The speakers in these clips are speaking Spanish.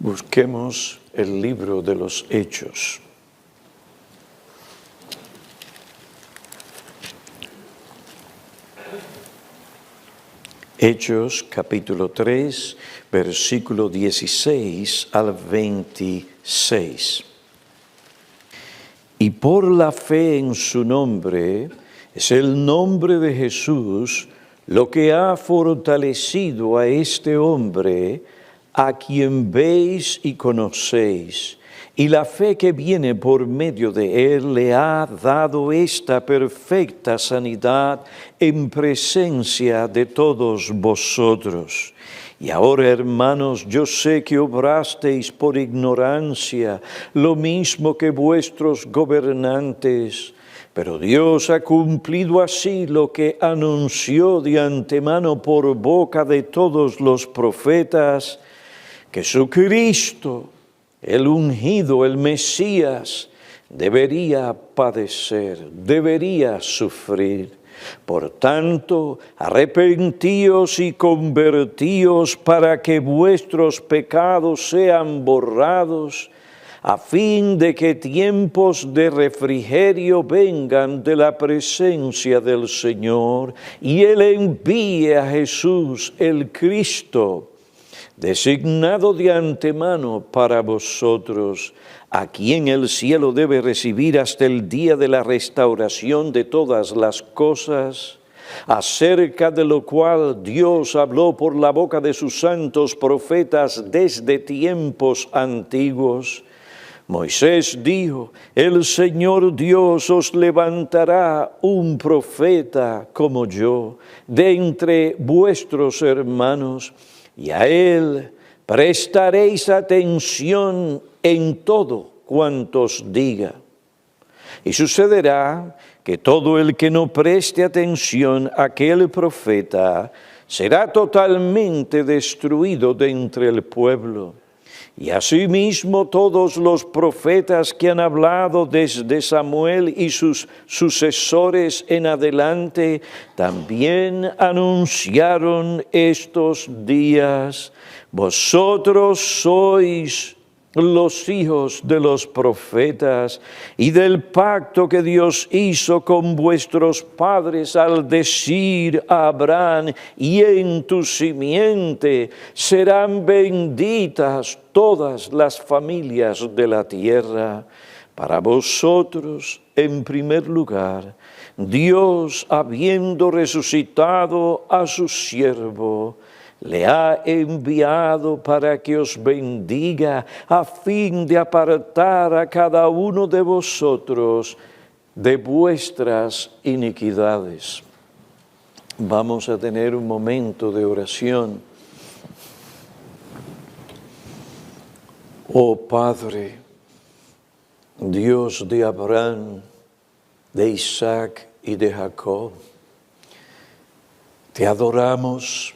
Busquemos el libro de los Hechos. Hechos capítulo 3, versículo 16 al 26. Y por la fe en su nombre, es el nombre de Jesús, lo que ha fortalecido a este hombre, a quien veis y conocéis, y la fe que viene por medio de él le ha dado esta perfecta sanidad en presencia de todos vosotros. Y ahora, hermanos, yo sé que obrasteis por ignorancia, lo mismo que vuestros gobernantes, pero Dios ha cumplido así lo que anunció de antemano por boca de todos los profetas, que su Cristo, el ungido, el Mesías, debería padecer, debería sufrir. Por tanto, arrepentíos y convertíos para que vuestros pecados sean borrados, a fin de que tiempos de refrigerio vengan de la presencia del Señor, y Él envíe a Jesús el Cristo, designado de antemano para vosotros, a quien el cielo debe recibir hasta el día de la restauración de todas las cosas, acerca de lo cual Dios habló por la boca de sus santos profetas desde tiempos antiguos. Moisés dijo: el Señor Dios os levantará un profeta como yo, de entre vuestros hermanos, y a él prestaréis atención en todo cuanto os diga. Y sucederá que todo el que no preste atención a aquel profeta será totalmente destruido de entre el pueblo. Y asimismo todos los profetas que han hablado desde Samuel y sus sucesores en adelante, también anunciaron estos días. Vosotros sois los hijos de los profetas y del pacto que Dios hizo con vuestros padres al decir a Abraham: y en tu simiente serán benditas todas las familias de la tierra. Para vosotros, en primer lugar, Dios, habiendo resucitado a su siervo, le ha enviado para que os bendiga, a fin de apartar a cada uno de vosotros de vuestras iniquidades. Vamos a tener un momento de oración. Oh Padre, Dios de Abraham, de Isaac y de Jacob, te adoramos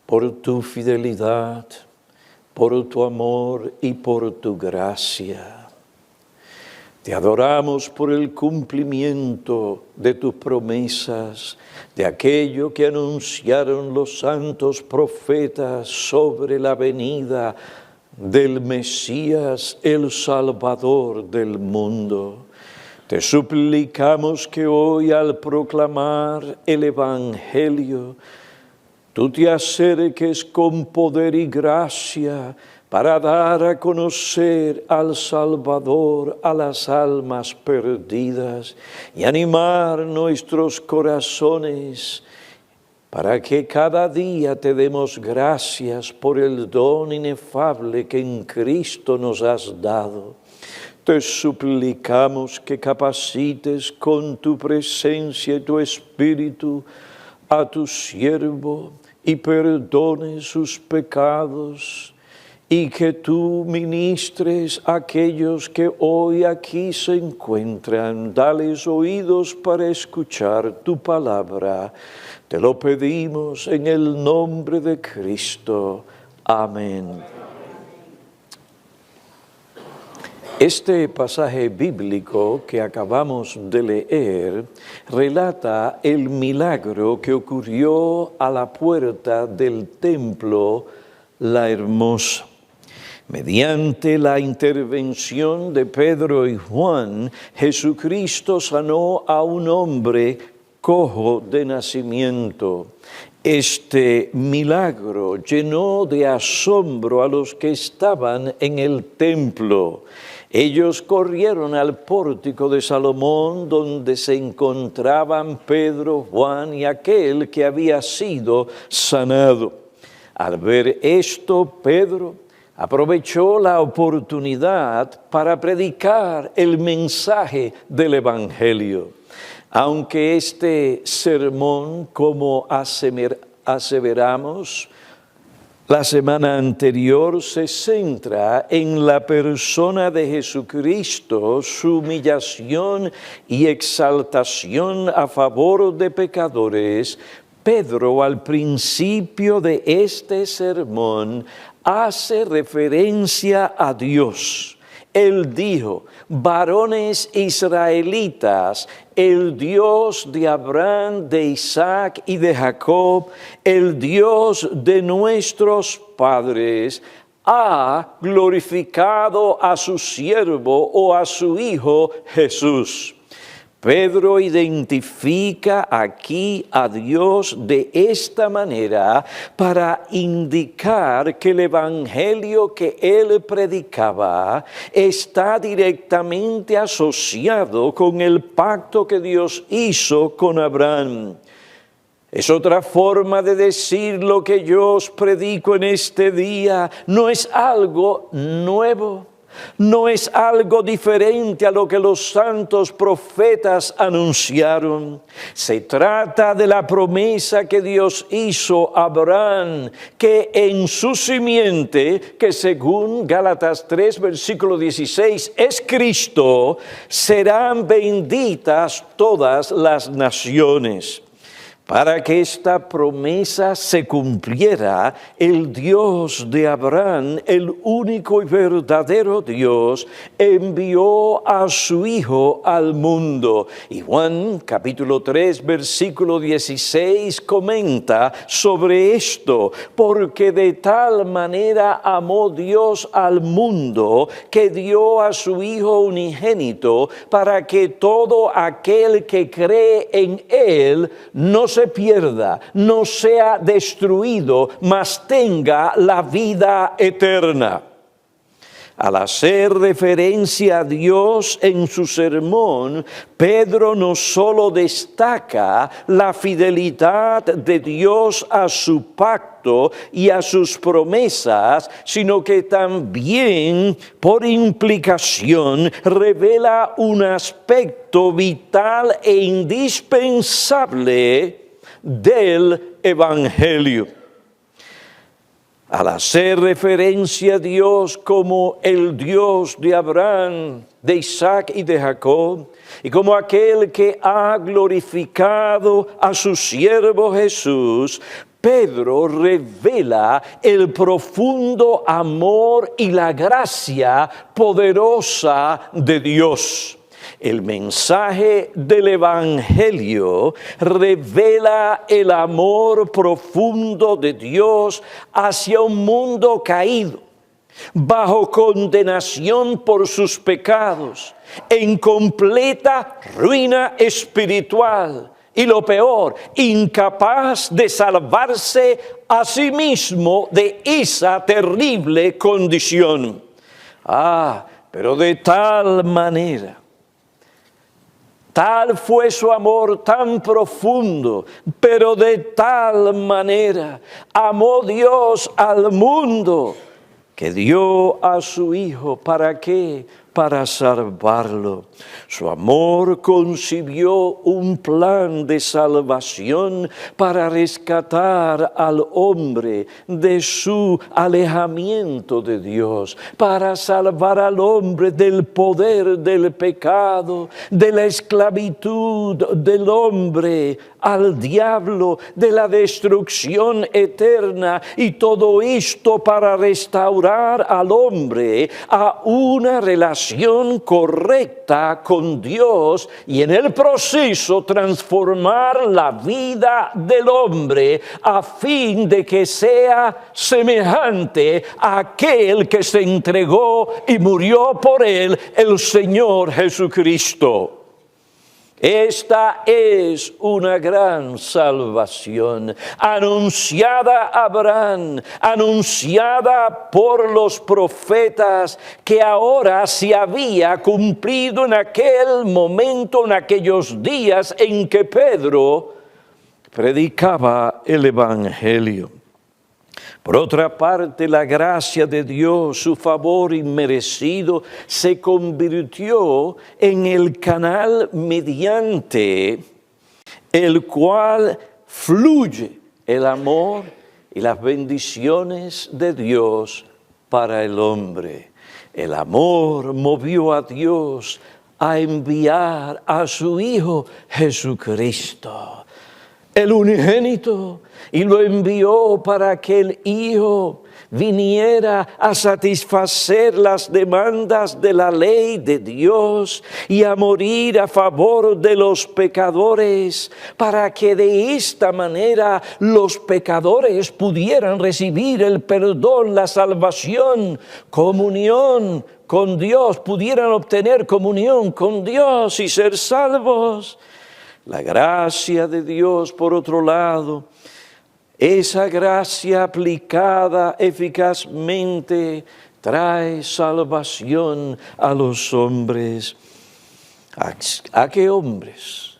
por tu fidelidad, por tu amor y por tu gracia. Te adoramos por el cumplimiento de tus promesas, de aquello que anunciaron los santos profetas sobre la venida del Mesías, el Salvador del mundo. Te suplicamos que hoy, al proclamar el Evangelio, tú te acerques con poder y gracia para dar a conocer al Salvador a las almas perdidas y animar nuestros corazones para que cada día te demos gracias por el don inefable que en Cristo nos has dado. Te suplicamos que capacites con tu presencia y tu Espíritu a tu siervo y perdones sus pecados, y que tú ministres a aquellos que hoy aquí se encuentran. Dales oídos para escuchar tu palabra. Te lo pedimos en el nombre de Cristo. Amén. Este pasaje bíblico que acabamos de leer relata el milagro que ocurrió a la puerta del templo La Hermosa. Mediante la intervención de Pedro y Juan, Jesucristo sanó a un hombre cojo de nacimiento. Este milagro llenó de asombro a los que estaban en el templo. Ellos corrieron al pórtico de Salomón, donde se encontraban Pedro, Juan y aquel que había sido sanado. Al ver esto, Pedro aprovechó la oportunidad para predicar el mensaje del Evangelio. Aunque este sermón, como aseveramos la semana anterior, se centra en la persona de Jesucristo, su humillación y exaltación a favor de pecadores, Pedro, al principio de este sermón, hace referencia a Dios. Él dijo: varones israelitas, el Dios de Abraham, de Isaac y de Jacob, el Dios de nuestros padres, ha glorificado a su siervo o a su Hijo Jesús. Pedro identifica aquí a Dios de esta manera para indicar que el evangelio que él predicaba está directamente asociado con el pacto que Dios hizo con Abraham. Es otra forma de decir: lo que yo os predico en este día no es algo nuevo. No es algo diferente a lo que los santos profetas anunciaron. Se trata de la promesa que Dios hizo a Abraham, que en su simiente, que según Gálatas 3, versículo 16, es Cristo, serán benditas todas las naciones. Para que esta promesa se cumpliera, el Dios de Abraham, el único y verdadero Dios, envió a su Hijo al mundo. Y Juan, capítulo 3, versículo 16, comenta sobre esto: porque de tal manera amó Dios al mundo, que dio a su Hijo unigénito, para que todo aquel que cree en Él no se pierda, no sea destruido, mas tenga la vida eterna. Al hacer referencia a Dios en su sermón, Pedro no solo destaca la fidelidad de Dios a su pacto y a sus promesas, sino que también, por implicación, revela un aspecto vital e indispensable del Evangelio. Al hacer referencia a Dios como el Dios de Abraham, de Isaac y de Jacob, y como aquel que ha glorificado a su siervo Jesús, Pedro revela el profundo amor y la gracia poderosa de Dios. El mensaje del Evangelio revela el amor profundo de Dios hacia un mundo caído, bajo condenación por sus pecados, en completa ruina espiritual y, lo peor, incapaz de salvarse a sí mismo de esa terrible condición. Pero de tal manera, tal fue su amor tan profundo, pero de tal manera amó Dios al mundo, que dio a su Hijo. ¿Para qué? Para salvarlo. Su amor concibió un plan de salvación para rescatar al hombre de su alejamiento de Dios, para salvar al hombre del poder del pecado, de la esclavitud del hombre al diablo, de la destrucción eterna, y todo esto para restaurar al hombre a una relación relación correcta con Dios y en el proceso transformar la vida del hombre a fin de que sea semejante a aquel que se entregó y murió por él, el Señor Jesucristo. Esta es una gran salvación, anunciada a Abraham, anunciada por los profetas, que ahora se había cumplido en aquel momento, en aquellos días en que Pedro predicaba el Evangelio. Por otra parte, la gracia de Dios, su favor inmerecido, se convirtió en el canal mediante el cual fluye el amor y las bendiciones de Dios para el hombre. El amor movió a Dios a enviar a su Hijo Jesucristo, el unigénito, y lo envió para que el Hijo viniera a satisfacer las demandas de la ley de Dios y a morir a favor de los pecadores, para que de esta manera los pecadores pudieran recibir el perdón, la salvación, comunión con Dios, pudieran obtener comunión con Dios y ser salvos. La gracia de Dios, por otro lado, esa gracia aplicada eficazmente trae salvación a los hombres. ¿A qué hombres?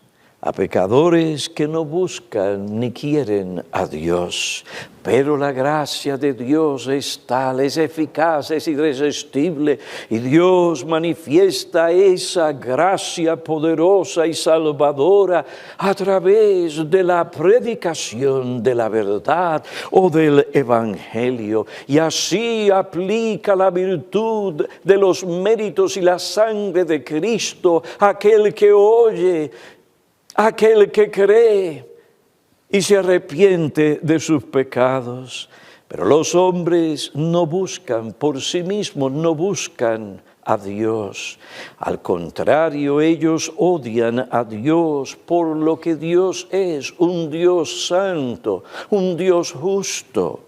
A pecadores que no buscan ni quieren a Dios. Pero la gracia de Dios es tal, es eficaz, es irresistible, y Dios manifiesta esa gracia poderosa y salvadora a través de la predicación de la verdad o del Evangelio, y así aplica la virtud de los méritos y la sangre de Cristo a aquel que oye, aquel que cree y se arrepiente de sus pecados. Pero los hombres no buscan por sí mismos, no buscan a Dios. Al contrario, ellos odian a Dios por lo que Dios es, un Dios santo, un Dios justo.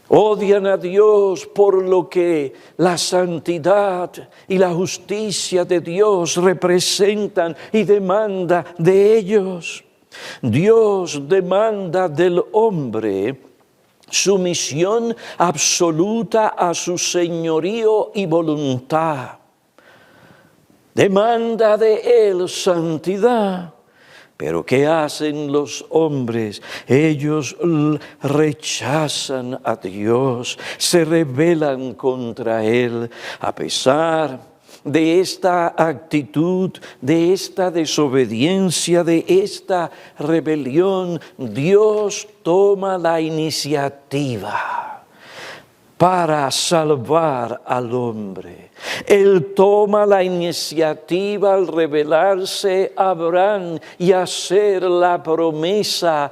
Odian a Dios por lo que la santidad y la justicia de Dios representan y demanda de ellos. Dios demanda del hombre sumisión absoluta a su señorío y voluntad. Demanda de él santidad. Pero ¿qué hacen los hombres? Ellos rechazan a Dios, se rebelan contra Él. A pesar de esta actitud, de esta desobediencia, de esta rebelión, Dios toma la iniciativa para salvar al hombre. Él toma la iniciativa al revelarse a Abraham y hacer la promesa: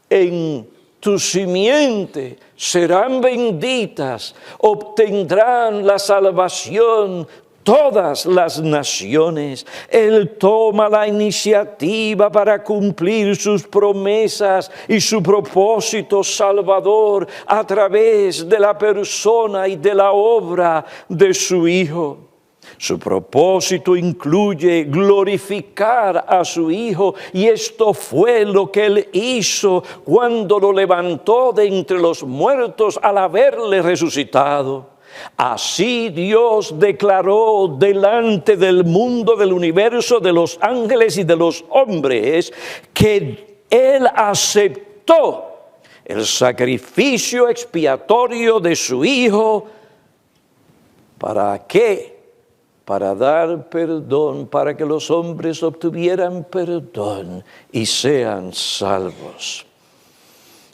en tu simiente serán benditas, obtendrán la salvación todas las naciones. Él toma la iniciativa para cumplir sus promesas y su propósito salvador a través de la persona y de la obra de su Hijo. Su propósito incluye glorificar a su Hijo, y esto fue lo que Él hizo cuando lo levantó de entre los muertos al haberle resucitado. Así Dios declaró delante del mundo, del universo, de los ángeles y de los hombres, que Él aceptó el sacrificio expiatorio de su Hijo. ¿Para qué? Para dar perdón, para que los hombres obtuvieran perdón y sean salvos.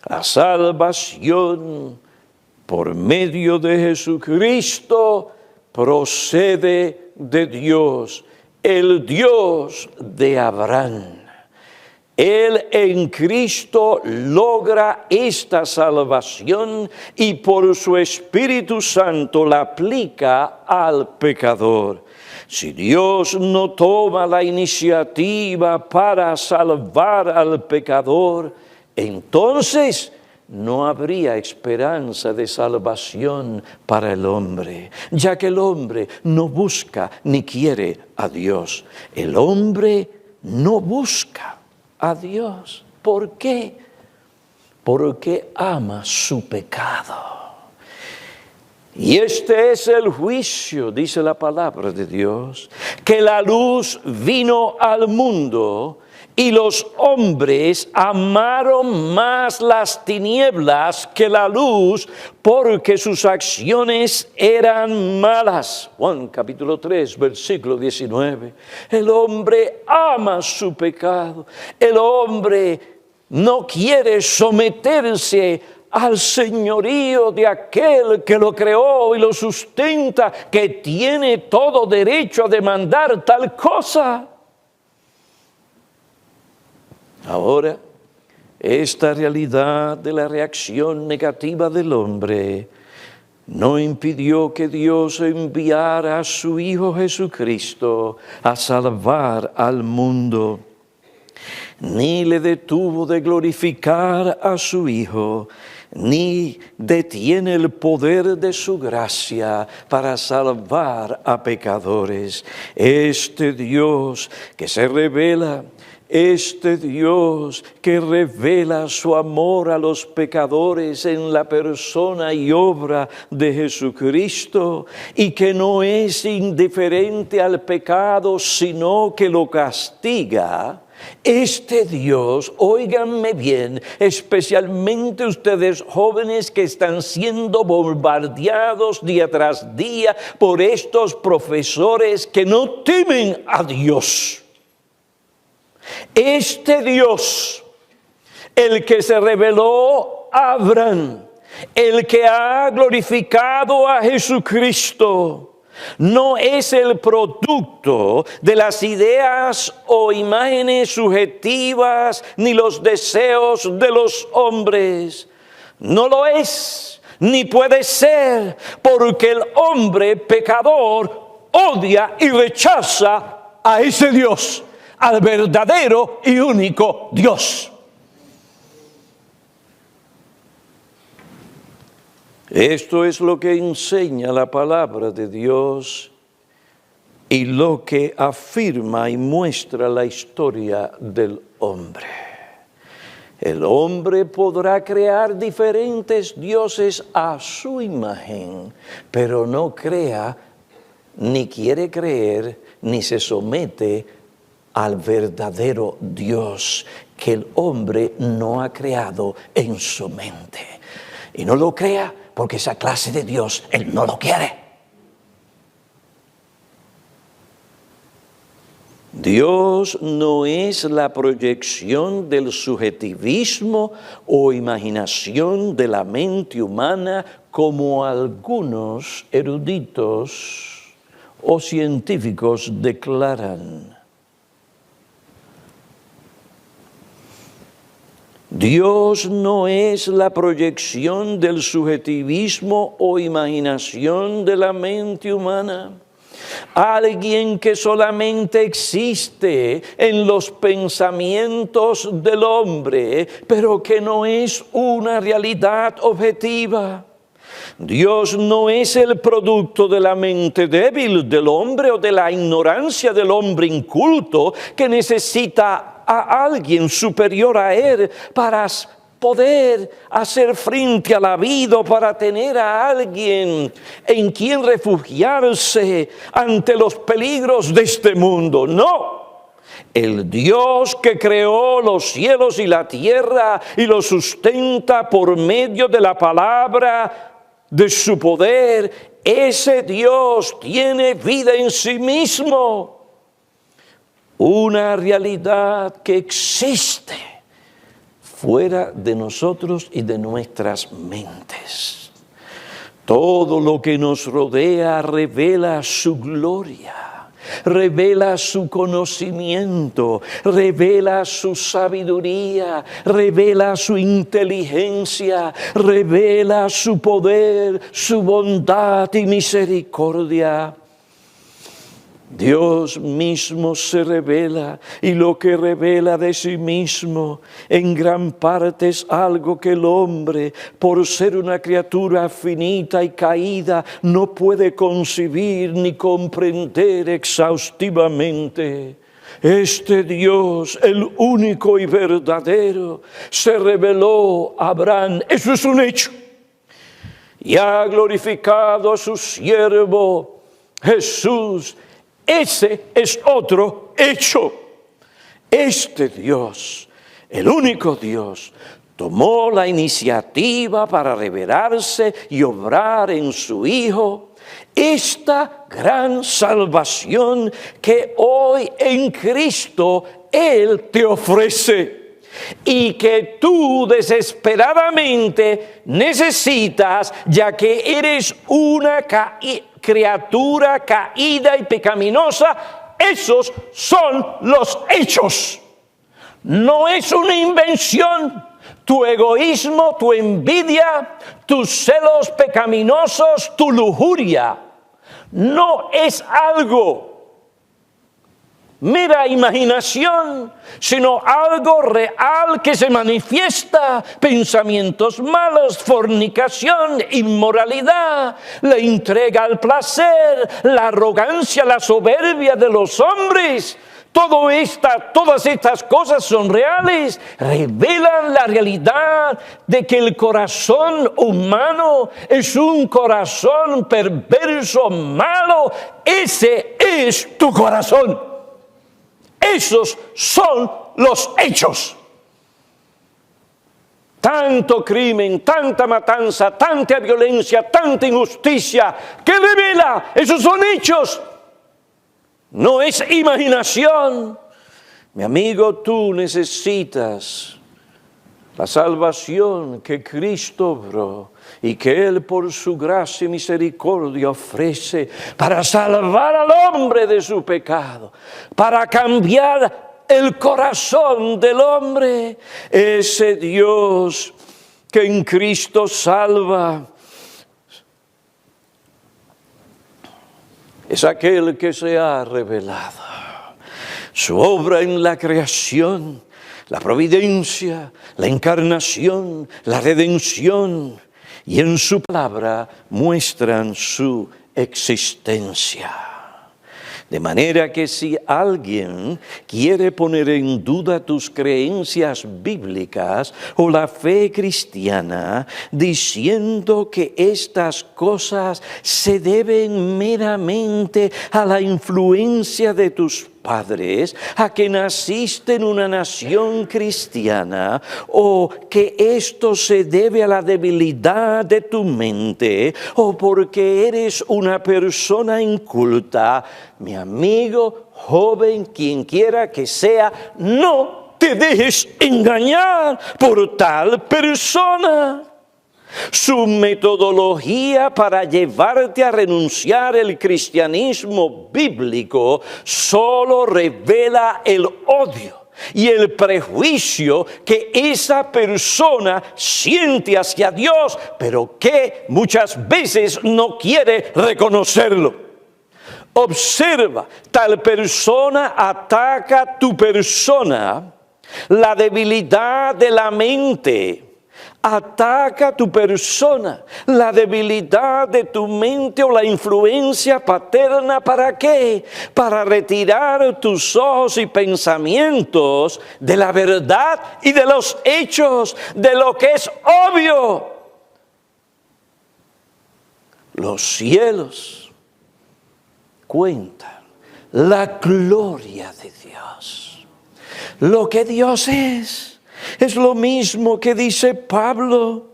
La salvación por medio de Jesucristo procede de Dios, el Dios de Abraham. Él en Cristo logra esta salvación y por su Espíritu Santo la aplica al pecador. Si Dios no toma la iniciativa para salvar al pecador, entonces no habría esperanza de salvación para el hombre, ya que el hombre no busca ni quiere a Dios. El hombre no busca a Dios. ¿Por qué? Porque ama su pecado. Y este es el juicio, dice la palabra de Dios, que la luz vino al mundo y los hombres amaron más las tinieblas que la luz porque sus acciones eran malas. Juan capítulo 3, versículo 19. El hombre ama su pecado. El hombre no quiere someterse al señorío de aquel que lo creó y lo sustenta, que tiene todo derecho a demandar tal cosa. Ahora, esta realidad de la reacción negativa del hombre no impidió que Dios enviara a su Hijo Jesucristo a salvar al mundo, ni le detuvo de glorificar a su Hijo, ni detiene el poder de su gracia para salvar a pecadores. Este Dios que se revela, este Dios que revela su amor a los pecadores en la persona y obra de Jesucristo, y que no es indiferente al pecado, sino que lo castiga. Este Dios, óiganme bien, especialmente ustedes jóvenes que están siendo bombardeados día tras día por estos profesores que no temen a Dios. Este Dios, el que se reveló a Abraham, el que ha glorificado a Jesucristo, no es el producto de las ideas o imágenes subjetivas ni los deseos de los hombres. No lo es, ni puede ser, porque el hombre pecador odia y rechaza a ese Dios, al verdadero y único Dios. Esto es lo que enseña la palabra de Dios y lo que afirma y muestra la historia del hombre. El hombre podrá crear diferentes dioses a su imagen, pero no crea, ni quiere creer, ni se somete al verdadero Dios que el hombre no ha creado en su mente. Y no lo crea porque esa clase de Dios él no lo quiere. Dios no es la proyección del subjetivismo o imaginación de la mente humana como algunos eruditos o científicos declaran. Dios no es la proyección del subjetivismo o imaginación de la mente humana. Alguien que solamente existe en los pensamientos del hombre, pero que no es una realidad objetiva. Dios no es el producto de la mente débil del hombre o de la ignorancia del hombre inculto que necesita a alguien superior a él para poder hacer frente a la vida, para tener a alguien en quien refugiarse ante los peligros de este mundo. No, el Dios que creó los cielos y la tierra y los sustenta por medio de la palabra de su poder, ese Dios tiene vida en sí mismo. Una realidad que existe fuera de nosotros y de nuestras mentes. Todo lo que nos rodea revela su gloria. revela su conocimiento, revela su sabiduría, revela su inteligencia, revela su poder, su bondad y misericordia. Dios mismo se revela, y lo que revela de sí mismo en gran parte es algo que el hombre, por ser una criatura finita y caída, no puede concebir ni comprender exhaustivamente. Este Dios, el único y verdadero, se reveló a Abraham. Eso es un hecho. Y ha glorificado a su siervo Jesús. Ese es otro hecho. Este Dios, el único Dios, tomó la iniciativa para revelarse y obrar en su Hijo esta gran salvación que hoy en Cristo Él te ofrece y que tú desesperadamente necesitas, ya que eres una criatura caída y pecaminosa. Esos son los hechos. No es una invención. Tu egoísmo, tu envidia, tus celos pecaminosos, tu lujuria, no es algo mera imaginación, sino algo real que se manifiesta: pensamientos malos, fornicación, inmoralidad, la entrega al placer, la arrogancia, la soberbia de los hombres. Todas estas cosas son reales, revelan la realidad de que el corazón humano es un corazón perverso, malo. Ese es tu corazón. Esos son los hechos. Tanto crimen, tanta matanza, tanta violencia, tanta injusticia, ¿qué revela? Esos son hechos. No es imaginación. Mi amigo, tú necesitas la salvación que Cristo obró y que Él por su gracia y misericordia ofrece para salvar al hombre de su pecado, para cambiar el corazón del hombre. Ese Dios que en Cristo salva es aquel que se ha revelado. Su obra en la creación, la providencia, la encarnación, la redención, y en su palabra muestran su existencia. De manera que si alguien quiere poner en duda tus creencias bíblicas o la fe cristiana, diciendo que estas cosas se deben meramente a la influencia de tus padres, a que naciste en una nación cristiana, o que esto se debe a la debilidad de tu mente, o porque eres una persona inculta, mi amigo, joven, quien quiera que sea, no te dejes engañar por tal persona. Su metodología para llevarte a renunciar al cristianismo bíblico solo revela el odio y el prejuicio que esa persona siente hacia Dios, pero que muchas veces no quiere reconocerlo. Observa, tal persona ataca tu persona, la debilidad de la mente. Ataca tu persona, la debilidad de tu mente o la influencia paterna. ¿Para qué? Para retirar tus ojos y pensamientos de la verdad y de los hechos, de lo que es obvio. Los cielos cuentan la gloria de Dios, lo que Dios es. Es lo mismo que dice Pablo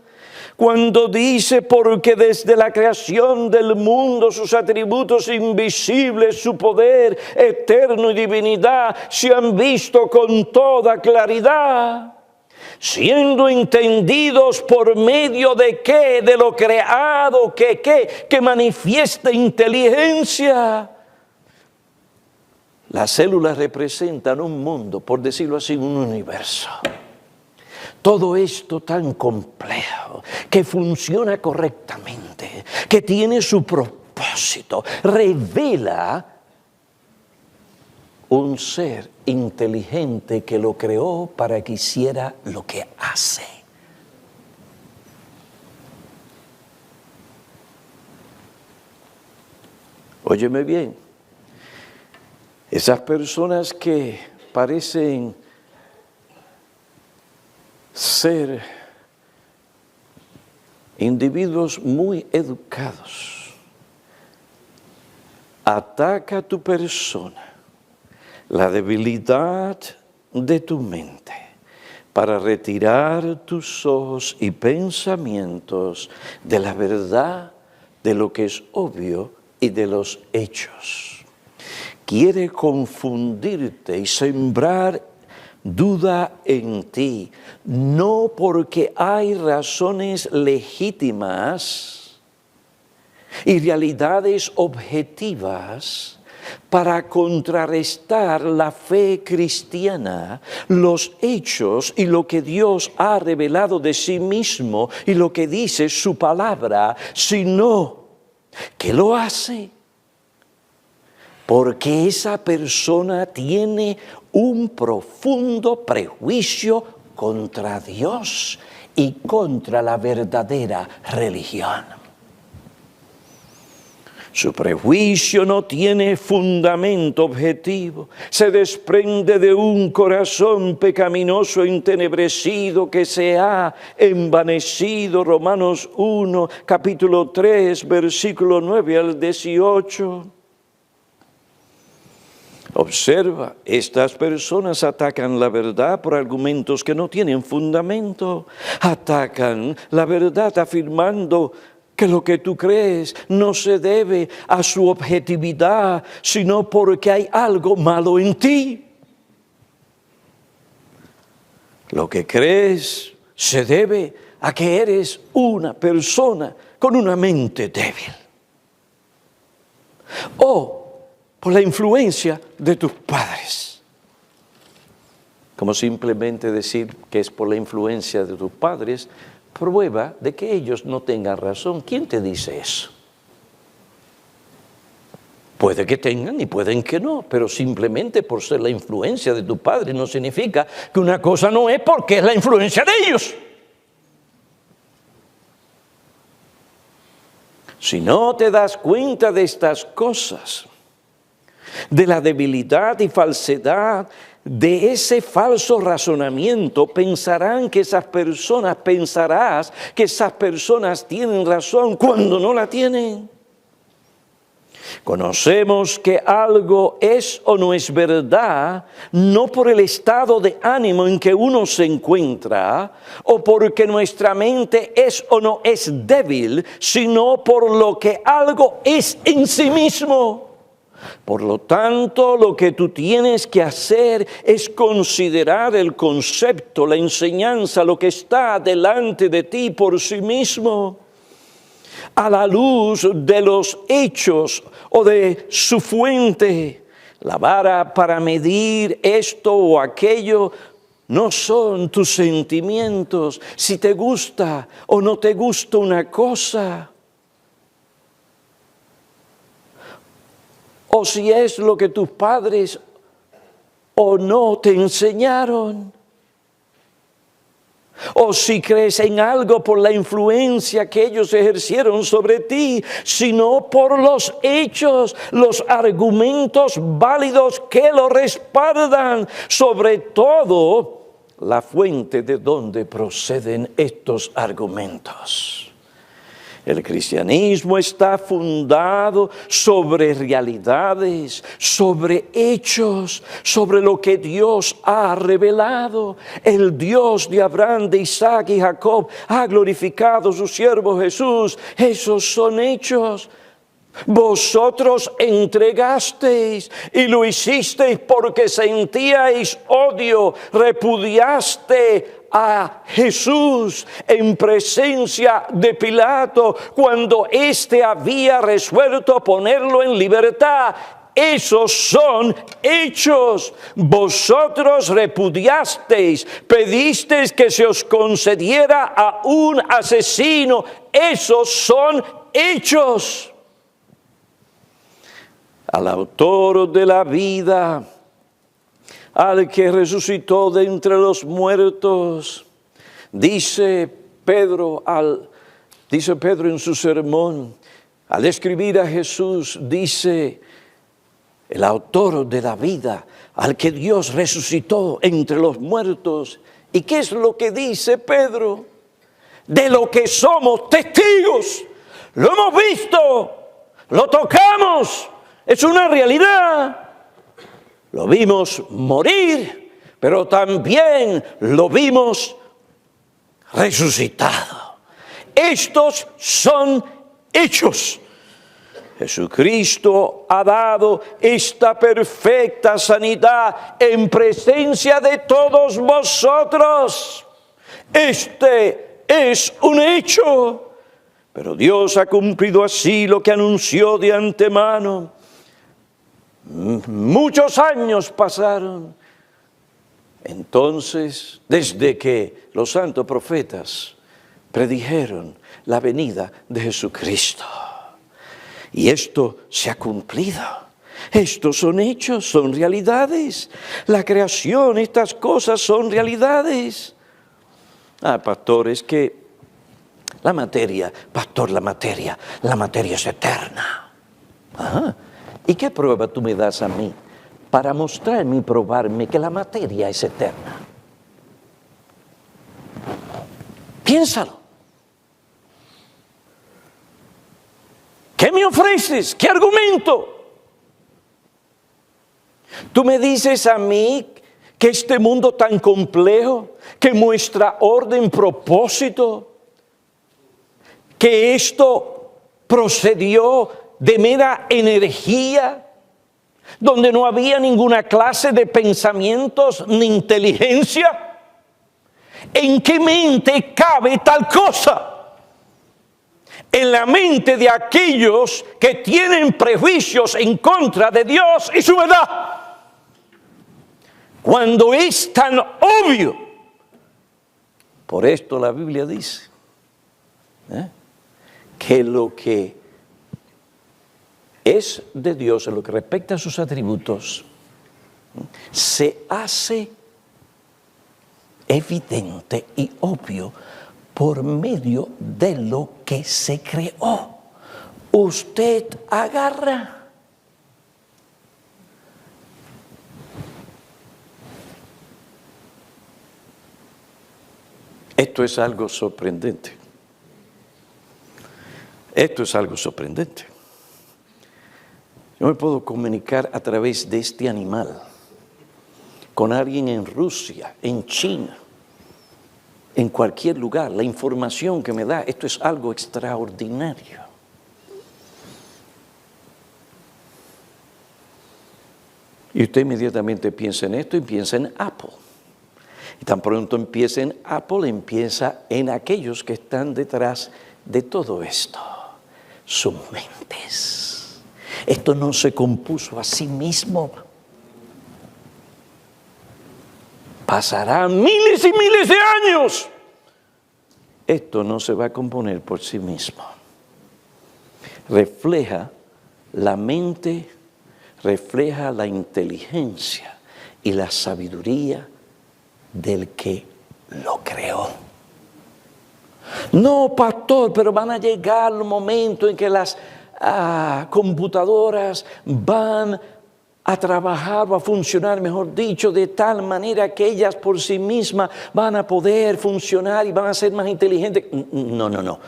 cuando dice: porque desde la creación del mundo sus atributos invisibles, su poder eterno y divinidad se han visto con toda claridad, siendo entendidos por medio de qué, de lo creado, que manifiesta inteligencia. Las células representan un mundo, por decirlo así, un universo. Todo esto tan complejo, que funciona correctamente, que tiene su propósito, revela un ser inteligente que lo creó para que hiciera lo que hace. Óyeme bien. Esas personas que parecen ser individuos muy educados, ataca tu persona, la debilidad de tu mente, para retirar tus ojos y pensamientos de la verdad, de lo que es obvio y de los hechos. Quiere confundirte y sembrar duda en ti, no porque hay razones legítimas y realidades objetivas para contrarrestar la fe cristiana, los hechos y lo que Dios ha revelado de sí mismo y lo que dice su palabra, sino que lo hace porque esa persona tiene un profundo prejuicio contra Dios y contra la verdadera religión. Su prejuicio no tiene fundamento objetivo, se desprende de un corazón pecaminoso e entenebrecido que se ha envanecido. Romanos 1, capítulo 3, versículo 9 al 18. Observa, estas personas atacan la verdad por argumentos que no tienen fundamento. Atacan la verdad afirmando que lo que tú crees no se debe a su objetividad, sino porque hay algo malo en ti. Lo que crees se debe a que eres una persona con una mente débil. O por la influencia de tus padres. Como simplemente decir que es por la influencia de tus padres, prueba de que ellos no tengan razón. ¿Quién te dice eso? Puede que tengan y pueden que no, pero simplemente por ser la influencia de tu padre no significa que una cosa no es porque es la influencia de ellos. Si no te das cuenta de estas cosas, de la debilidad y falsedad de ese falso razonamiento, pensarás que esas personas tienen razón cuando no la tienen. Conocemos que algo es o no es verdad, no por el estado de ánimo en que uno se encuentra, o porque nuestra mente es o no es débil, sino por lo que algo es en sí mismo. Por lo tanto, lo que tú tienes que hacer es considerar el concepto, la enseñanza, lo que está delante de ti por sí mismo, a la luz de los hechos o de su fuente. La vara para medir esto o aquello no son tus sentimientos, si te gusta o no te gusta una cosa, o si es lo que tus padres o no te enseñaron, o si crees en algo por la influencia que ellos ejercieron sobre ti, sino por los hechos, los argumentos válidos que lo respaldan, sobre todo la fuente de donde proceden estos argumentos. El cristianismo está fundado sobre realidades, sobre hechos, sobre lo que Dios ha revelado. El Dios de Abraham, de Isaac y Jacob ha glorificado a su siervo Jesús. Esos son hechos. Vosotros entregasteis y lo hicisteis porque sentíais odio, repudiaste a Jesús en presencia de Pilato cuando éste había resuelto ponerlo en libertad. esos son hechos. Vosotros repudiasteis, pedisteis que se os concediera a un asesino. Esos son hechos. Al autor de la vida, al que resucitó de entre los muertos, dice Pedro en su sermón, al escribir a Jesús, dice, el autor de la vida, al que Dios resucitó entre los muertos. ¿Y qué es lo que dice Pedro? De lo que somos testigos. Lo hemos visto, lo tocamos, es una realidad. Lo vimos morir, pero también lo vimos resucitado. Estos son hechos. Jesucristo ha dado esta perfecta sanidad en presencia de todos vosotros. Este es un hecho, pero Dios ha cumplido así lo que anunció de antemano. Muchos años pasaron. Entonces, desde que los santos profetas predijeron la venida de Jesucristo. Y esto se ha cumplido. Estos son hechos, son realidades. La creación, estas cosas son realidades. Pastor, es que la materia es eterna. Ajá. ¿Y qué prueba tú me das a mí para mostrarme y probarme que la materia es eterna? Piénsalo. ¿Qué me ofreces? ¿Qué argumento? Tú me dices a mí que este mundo tan complejo, que muestra orden, propósito, que esto procedió de mera energía, donde no había ninguna clase de pensamientos ni inteligencia. ¿En qué mente cabe tal cosa? En la mente de aquellos que tienen prejuicios en contra de Dios y su verdad. Cuando es tan obvio. Por esto la Biblia dice que lo que es de Dios, en lo que respecta a sus atributos, se hace evidente y obvio por medio de lo que se creó. Usted agarra esto es algo sorprendente. Esto es algo sorprendente. Yo me puedo comunicar a través de este animal con alguien en Rusia, en China, en cualquier lugar. La información que me da, esto es algo extraordinario. Y usted inmediatamente piensa en esto y piensa en Apple. Y tan pronto empieza en Apple, empieza en aquellos que están detrás de todo esto. Sus mentes. Esto no se compuso a sí mismo. Pasarán miles y miles de años. Esto no se va a componer por sí mismo. Refleja la mente, refleja la inteligencia y la sabiduría del que lo creó. No, pastor, pero van a llegar los momentos en que las computadoras van a trabajar o a funcionar, mejor dicho, de tal manera que ellas por sí mismas van a poder funcionar y van a ser más inteligentes. No.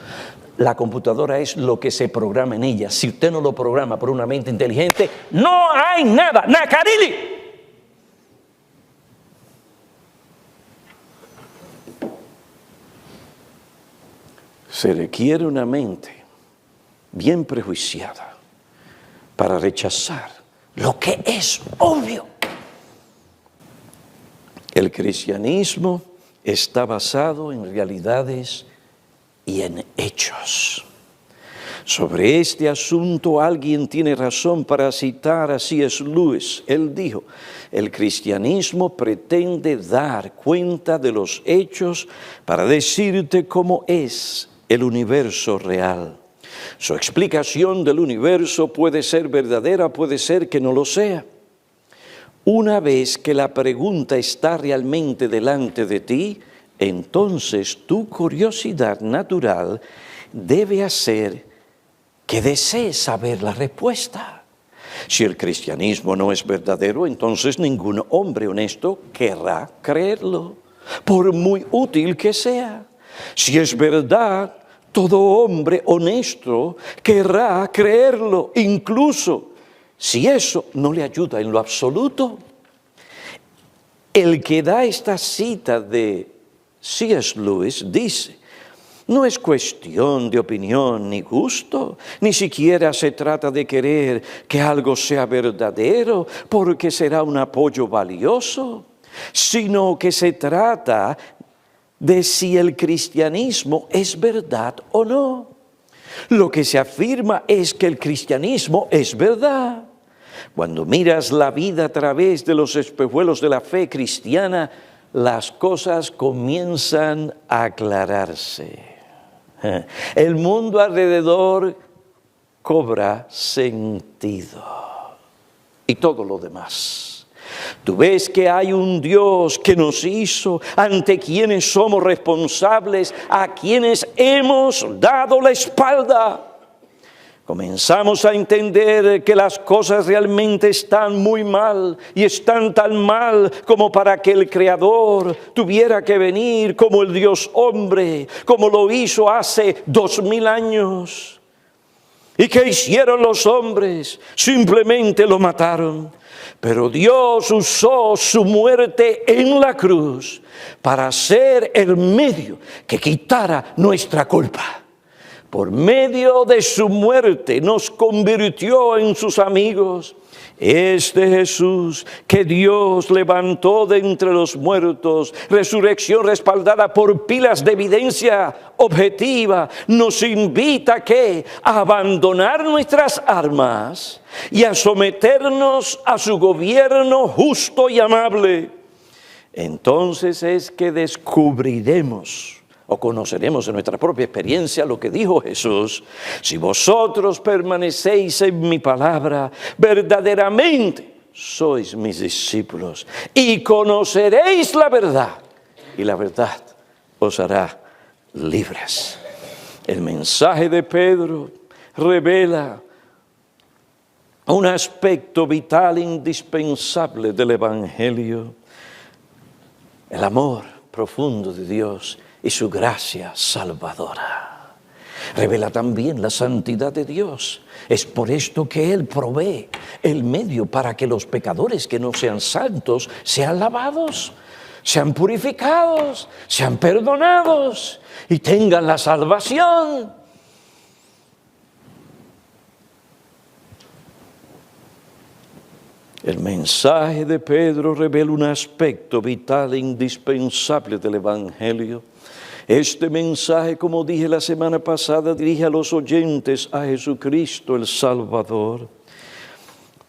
La computadora es lo que se programa en ella. Si usted no lo programa por una mente inteligente, no hay nada. ¡Nacarili! Se requiere una mente bien prejuiciada para rechazar lo que es obvio. El cristianismo está basado en realidades y en hechos. Sobre este asunto alguien tiene razón para citar a C.S. Lewis. Él dijo, el cristianismo pretende dar cuenta de los hechos para decirte cómo es el universo real. Su explicación del universo puede ser verdadera, puede ser que no lo sea. Una vez que la pregunta está realmente delante de ti, entonces tu curiosidad natural debe hacer que desees saber la respuesta. Si el cristianismo no es verdadero, entonces ningún hombre honesto querrá creerlo, por muy útil que sea. Si es verdad, todo hombre honesto querrá creerlo, incluso si eso no le ayuda en lo absoluto. El que da esta cita de C.S. Lewis dice, no es cuestión de opinión ni gusto, ni siquiera se trata de querer que algo sea verdadero porque será un apoyo valioso, sino que se trata de si el cristianismo es verdad o no. Lo que se afirma es que el cristianismo es verdad. Cuando miras la vida a través de los espejuelos de la fe cristiana, las cosas comienzan a aclararse. El mundo alrededor cobra sentido y todo lo demás. Tú ves que hay un Dios que nos hizo, ante quienes somos responsables, a quienes hemos dado la espalda. Comenzamos a entender que las cosas realmente están muy mal y están tan mal como para que el Creador tuviera que venir como el Dios hombre, como lo hizo hace 2000 años. ¿Y qué hicieron los hombres? Simplemente lo mataron. Pero Dios usó su muerte en la cruz para ser el medio que quitara nuestra culpa. Por medio de su muerte nos convirtió en sus amigos. Este Jesús que Dios levantó de entre los muertos, resurrección respaldada por pilas de evidencia objetiva, nos invita a abandonar nuestras armas y a someternos a su gobierno justo y amable. Entonces es que descubriremos o conoceremos en nuestra propia experiencia lo que dijo Jesús: si vosotros permanecéis en mi palabra, verdaderamente sois mis discípulos y conoceréis la verdad, y la verdad os hará libres. El mensaje de Pedro revela un aspecto vital indispensable del Evangelio: el amor profundo de Dios y su gracia salvadora. Revela también la santidad de Dios. Es por esto que Él provee el medio para que los pecadores que no sean santos sean lavados, sean purificados, sean perdonados y tengan la salvación. El mensaje de Pedro revela un aspecto vital e indispensable del Evangelio. Este mensaje, como dije la semana pasada, dirige a los oyentes a Jesucristo el Salvador.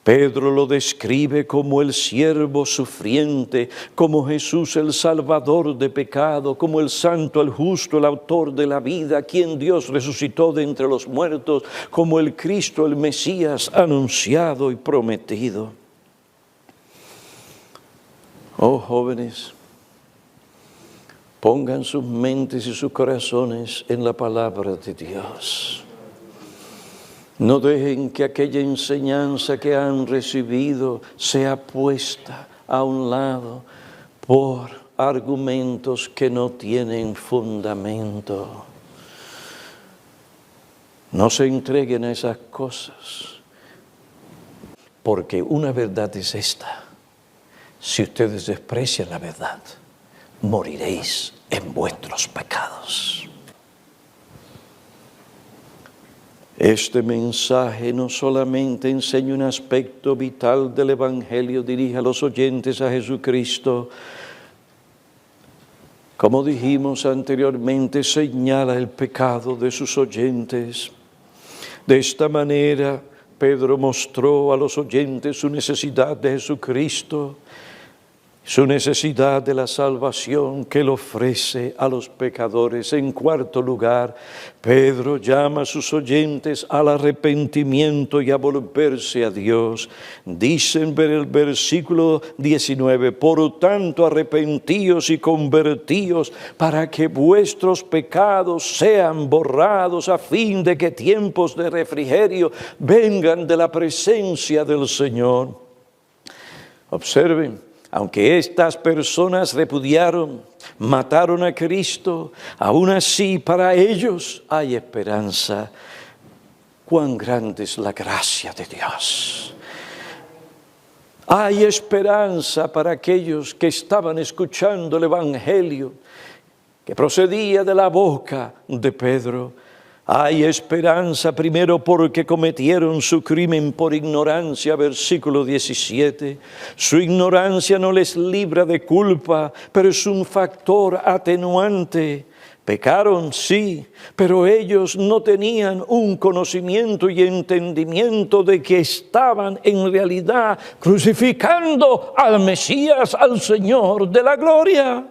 Pedro lo describe como el siervo sufriente, como Jesús el Salvador de pecado, como el Santo, el Justo, el Autor de la vida, quien Dios resucitó de entre los muertos, como el Cristo, el Mesías anunciado y prometido. Oh jóvenes, pongan sus mentes y sus corazones en la palabra de Dios. No dejen que aquella enseñanza que han recibido sea puesta a un lado por argumentos que no tienen fundamento. No se entreguen a esas cosas, porque una verdad es esta: si ustedes desprecian la verdad, moriréis en vuestros pecados. Este mensaje no solamente enseña un aspecto vital del Evangelio, dirige a los oyentes a Jesucristo. Como dijimos anteriormente, señala el pecado de sus oyentes. De esta manera, Pedro mostró a los oyentes su necesidad de Jesucristo, su necesidad de la salvación que Él ofrece a los pecadores. En cuarto lugar, Pedro llama a sus oyentes al arrepentimiento y a volverse a Dios. Dice en el versículo 19, por tanto arrepentíos y convertíos para que vuestros pecados sean borrados, a fin de que tiempos de refrigerio vengan de la presencia del Señor. Observen. Aunque estas personas repudiaron, mataron a Cristo, aún así para ellos hay esperanza. Cuán grande es la gracia de Dios. Hay esperanza para aquellos que estaban escuchando el Evangelio que procedía de la boca de Pedro. Hay esperanza primero porque cometieron su crimen por ignorancia, versículo 17. Su ignorancia no les libra de culpa, pero es un factor atenuante. Pecaron, sí, pero ellos no tenían un conocimiento y entendimiento de que estaban en realidad crucificando al Mesías, al Señor de la gloria.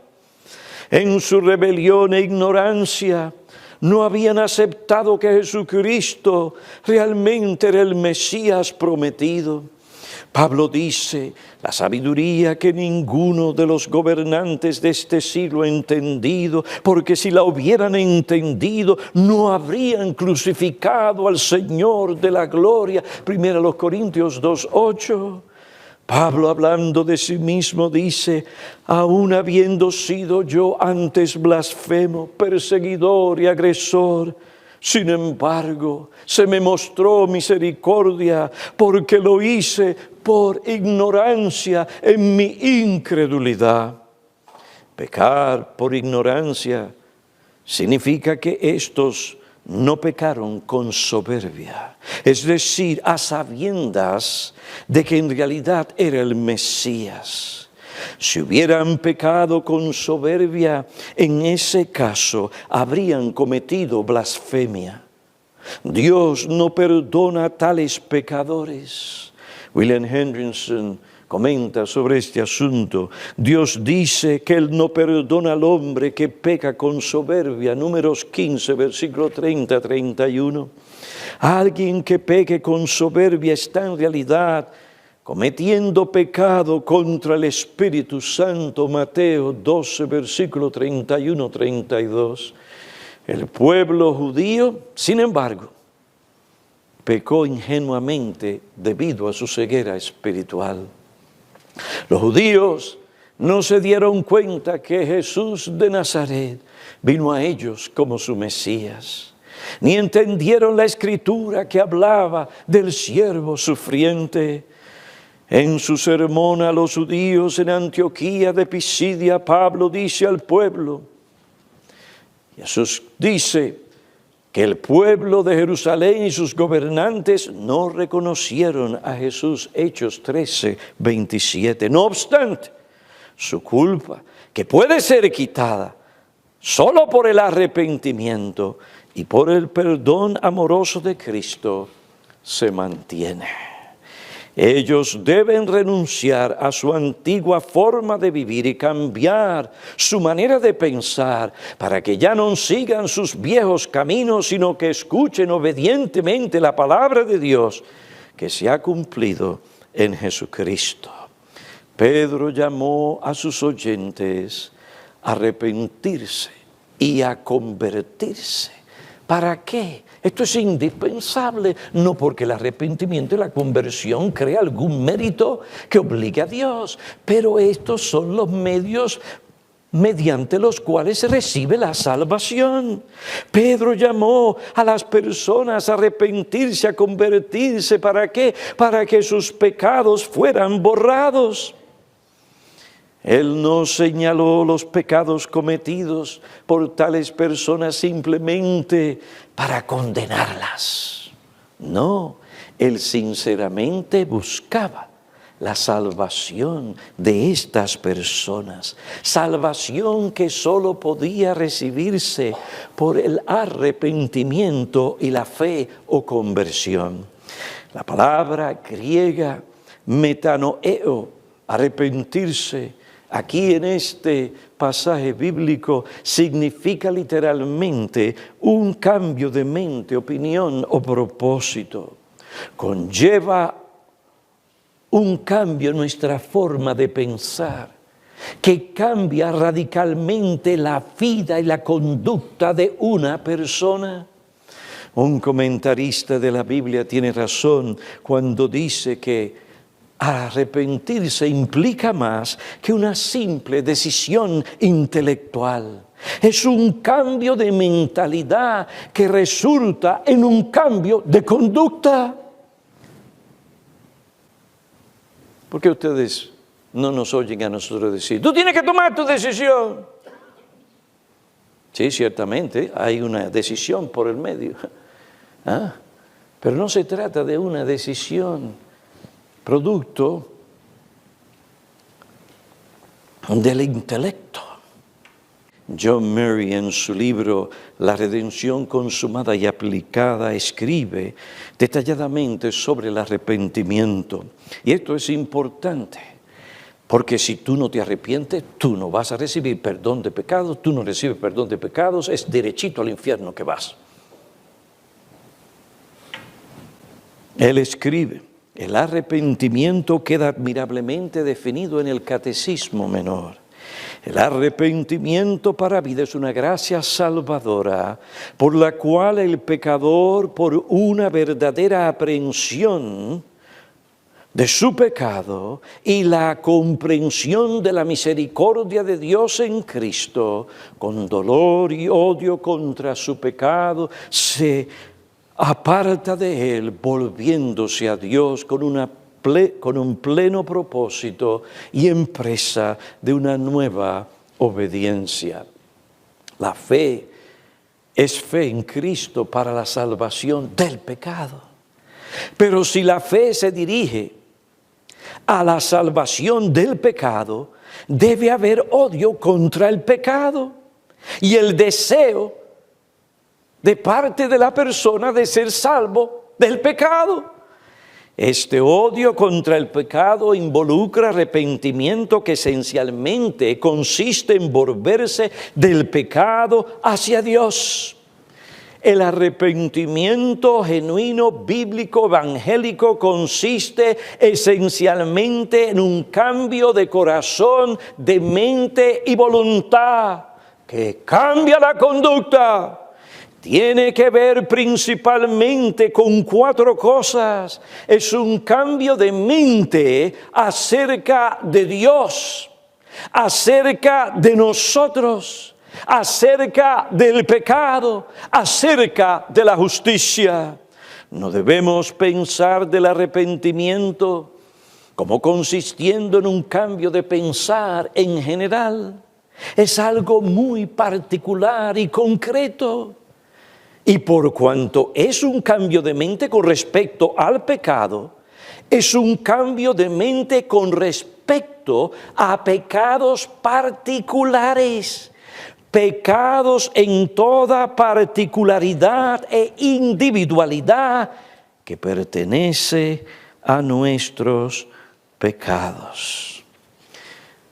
En su rebelión e ignorancia, no habían aceptado que Jesucristo realmente era el Mesías prometido. Pablo dice, la sabiduría que ninguno de los gobernantes de este siglo ha entendido, porque si la hubieran entendido, no habrían crucificado al Señor de la gloria. 1 Corintios 2:8. Pablo, hablando de sí mismo, dice, aun habiendo sido yo antes blasfemo, perseguidor y agresor, sin embargo, se me mostró misericordia, porque lo hice por ignorancia en mi incredulidad. Pecar por ignorancia significa que estos no pecaron con soberbia, es decir, a sabiendas de que en realidad era el Mesías. Si hubieran pecado con soberbia, en ese caso habrían cometido blasfemia. Dios no perdona a tales pecadores. William Hendrickson comenta sobre este asunto. Dios dice que Él no perdona al hombre que peca con soberbia. Números 15, versículo 30-31. Alguien que peque con soberbia está en realidad cometiendo pecado contra el Espíritu Santo. Mateo 12, versículo 31-32. El pueblo judío, sin embargo, pecó ingenuamente debido a su ceguera espiritual. Los judíos no se dieron cuenta que Jesús de Nazaret vino a ellos como su Mesías, ni entendieron la Escritura que hablaba del siervo sufriente. En su sermón a los judíos en Antioquía de Pisidia, Pablo dice al pueblo, Jesús dice que el pueblo de Jerusalén y sus gobernantes no reconocieron a Jesús, Hechos 13, 27. No obstante, su culpa, que puede ser quitada solo por el arrepentimiento y por el perdón amoroso de Cristo, se mantiene. Ellos deben renunciar a su antigua forma de vivir y cambiar su manera de pensar para que ya no sigan sus viejos caminos, sino que escuchen obedientemente la palabra de Dios que se ha cumplido en Jesucristo. Pedro llamó a sus oyentes a arrepentirse y a convertirse. ¿Para qué? Esto es indispensable, no porque el arrepentimiento y la conversión crea algún mérito que obligue a Dios, pero estos son los medios mediante los cuales se recibe la salvación. Pedro llamó a las personas a arrepentirse, a convertirse. ¿Para qué? Para que sus pecados fueran borrados. Él no señaló los pecados cometidos por tales personas simplemente para condenarlas. No, Él sinceramente buscaba la salvación de estas personas. Salvación que solo podía recibirse por el arrepentimiento y la fe o conversión. La palabra griega metanoeo, arrepentirse, aquí en este pasaje bíblico significa literalmente un cambio de mente, opinión o propósito. Conlleva un cambio en nuestra forma de pensar, que cambia radicalmente la vida y la conducta de una persona. Un comentarista de la Biblia tiene razón cuando dice que arrepentirse implica más que una simple decisión intelectual. Es un cambio de mentalidad que resulta en un cambio de conducta. ¿Por qué ustedes no nos oyen a nosotros decir, tú tienes que tomar tu decisión? Sí, ciertamente, hay una decisión por el medio. Pero no se trata de una decisión producto del intelecto. John Murray, en su libro La redención consumada y aplicada, escribe detalladamente sobre el arrepentimiento. Y esto es importante, porque si tú no te arrepientes, tú no vas a recibir perdón de pecados. Tú no recibes perdón de pecados, es derechito al infierno que vas. Él escribe, el arrepentimiento queda admirablemente definido en el Catecismo Menor. El arrepentimiento para vida es una gracia salvadora por la cual el pecador, por una verdadera aprehensión de su pecado y la comprensión de la misericordia de Dios en Cristo, con dolor y odio contra su pecado, se aparta de él, volviéndose a Dios con un pleno propósito y empresa de una nueva obediencia. La fe es fe en Cristo para la salvación del pecado. Pero si la fe se dirige a la salvación del pecado, debe haber odio contra el pecado y el deseo de parte de la persona de ser salvo del pecado. Este odio contra el pecado involucra arrepentimiento que esencialmente consiste en volverse del pecado hacia Dios. El arrepentimiento genuino, bíblico, evangélico consiste esencialmente en un cambio de corazón, de mente y voluntad que cambia la conducta. Tiene que ver principalmente con 4 cosas. Es un cambio de mente acerca de Dios, acerca de nosotros, acerca del pecado, acerca de la justicia. No debemos pensar del arrepentimiento como consistiendo en un cambio de pensar en general. Es algo muy particular y concreto. Y por cuanto es un cambio de mente con respecto al pecado, es un cambio de mente con respecto a pecados particulares, pecados en toda particularidad e individualidad que pertenece a nuestros pecados.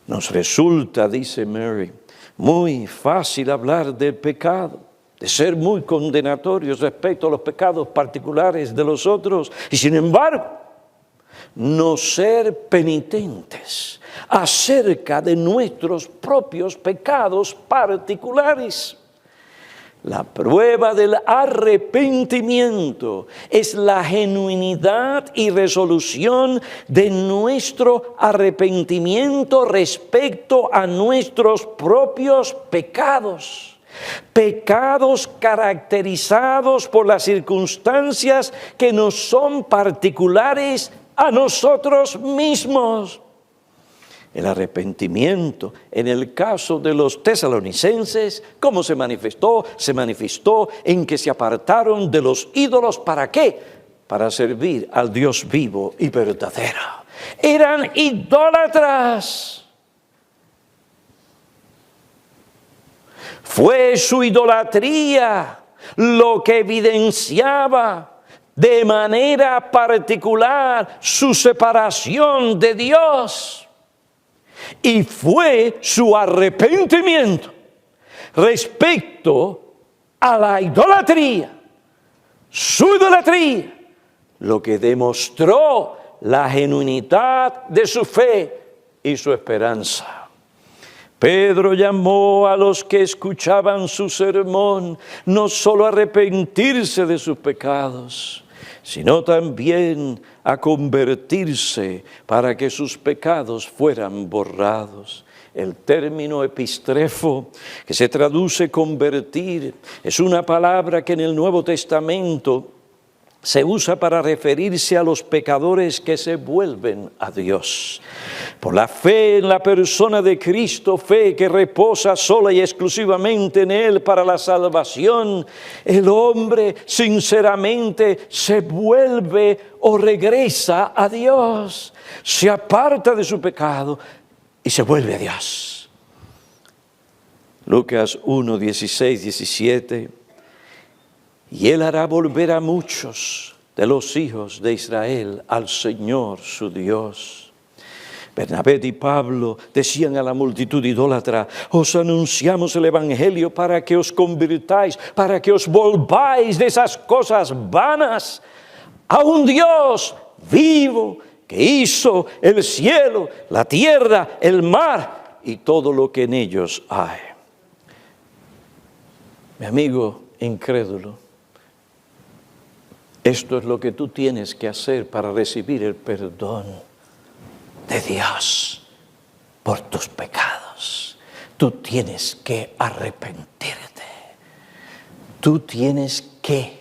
Nos resulta, dice Mary, muy fácil hablar del pecado, de ser muy condenatorios respecto a los pecados particulares de los otros, y sin embargo, no ser penitentes acerca de nuestros propios pecados particulares. La prueba del arrepentimiento es la genuinidad y resolución de nuestro arrepentimiento respecto a nuestros propios pecados. Pecados caracterizados por las circunstancias que nos son particulares a nosotros mismos. El arrepentimiento, en el caso de los tesalonicenses, ¿cómo se manifestó? Se manifestó en que se apartaron de los ídolos. ¿Para qué? Para servir al Dios vivo y verdadero. eran idólatras. Fue su idolatría lo que evidenciaba de manera particular su separación de Dios. Y fue su arrepentimiento respecto a la idolatría, su idolatría, lo que demostró la genuinidad de su fe y su esperanza. Pedro llamó a los que escuchaban su sermón no solo a arrepentirse de sus pecados, sino también a convertirse para que sus pecados fueran borrados. El término epistrefo, que se traduce convertir, es una palabra que en el Nuevo Testamento se usa para referirse a los pecadores que se vuelven a Dios. Por la fe en la persona de Cristo, fe que reposa sola y exclusivamente en Él para la salvación, el hombre sinceramente se vuelve o regresa a Dios, se aparta de su pecado y se vuelve a Dios. Lucas 1, 16, 17. Y Él hará volver a muchos de los hijos de Israel al Señor su Dios. Bernabé y Pablo decían a la multitud idólatra: os anunciamos el Evangelio para que os convirtáis, para que os volváis de esas cosas vanas a un Dios vivo que hizo el cielo, la tierra, el mar y todo lo que en ellos hay. Mi amigo incrédulo, esto es lo que tú tienes que hacer para recibir el perdón de Dios por tus pecados. Tú tienes que arrepentirte. Tú tienes que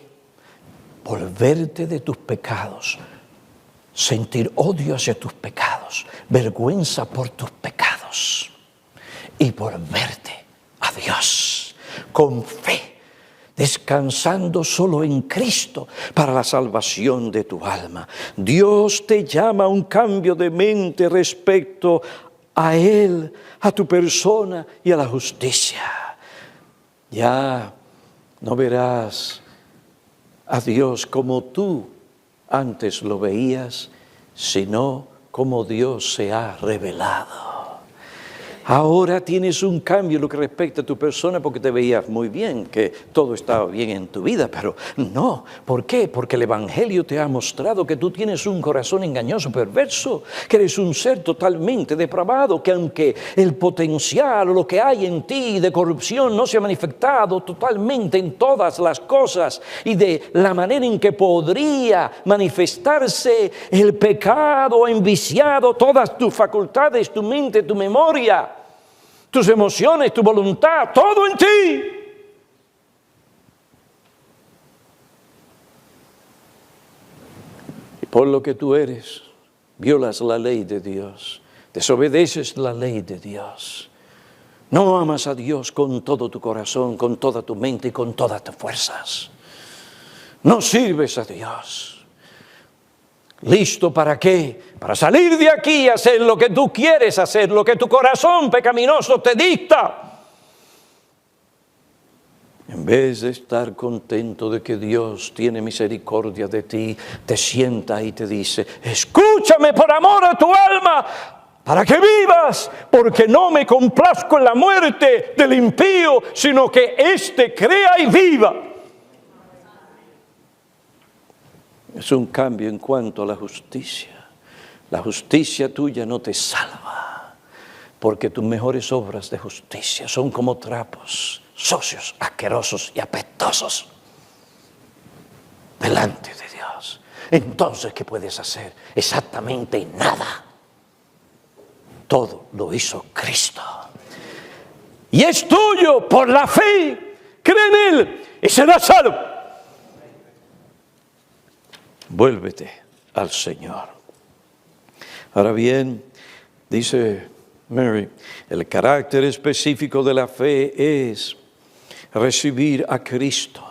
volverte de tus pecados, sentir odio hacia tus pecados, vergüenza por tus pecados y volverte a Dios con fe, descansando solo en Cristo para la salvación de tu alma. Dios te llama a un cambio de mente respecto a Él, a tu persona y a la justicia. Ya no verás a Dios como tú antes lo veías, sino como Dios se ha revelado. Ahora tienes un cambio en lo que respecta a tu persona porque te veías muy bien, que todo estaba bien en tu vida, pero no. ¿Por qué? Porque el Evangelio te ha mostrado que tú tienes un corazón engañoso, perverso, que eres un ser totalmente depravado, que aunque el potencial o lo que hay en ti de corrupción no se ha manifestado totalmente en todas las cosas y de la manera en que podría manifestarse el pecado, enviciado todas tus facultades, tu mente, tu memoria, tus emociones, tu voluntad, todo en ti. Y por lo que tú eres, violas la ley de Dios, desobedeces la ley de Dios. No amas a Dios con todo tu corazón, con toda tu mente y con todas tus fuerzas. No sirves a Dios. ¿Listo para qué? Para salir de aquí y hacer lo que tú quieres hacer, lo que tu corazón pecaminoso te dicta. En vez de estar contento de que Dios tiene misericordia de ti, te sienta y te dice: escúchame por amor a tu alma, para que vivas, porque no me complazco en la muerte del impío, sino que éste crea y viva. Es un cambio en cuanto a la justicia. La justicia tuya no te salva, porque tus mejores obras de justicia son como trapos sucios, asquerosos y apestosos delante de Dios. Entonces, ¿qué puedes hacer? Exactamente nada. Todo lo hizo Cristo. Y es tuyo por la fe. Cree en Él y serás salvo. Vuélvete al Señor. Ahora bien, dice Mary, el carácter específico de la fe es recibir a Cristo,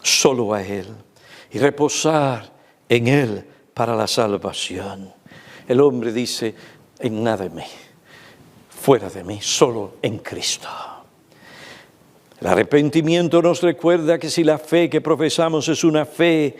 solo a Él, y reposar en Él para la salvación. el hombre dice, en nada de mí, fuera de mí, solo en Cristo. El arrepentimiento nos recuerda que si la fe que profesamos es una fe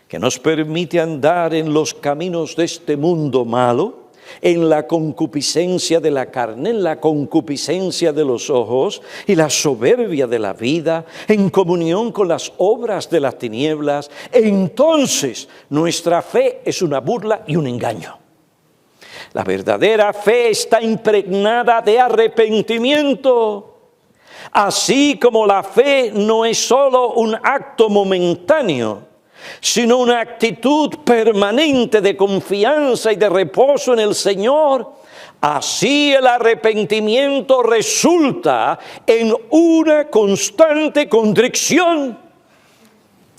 que nos permite andar en los caminos de este mundo malo, en la concupiscencia de la carne, en la concupiscencia de los ojos y la soberbia de la vida, en comunión con las obras de las tinieblas, entonces nuestra fe es una burla y un engaño. La verdadera fe está impregnada de arrepentimiento. Así como la fe no es solo un acto momentáneo, sino una actitud permanente de confianza y de reposo en el Señor, así el arrepentimiento resulta en una constante contrición.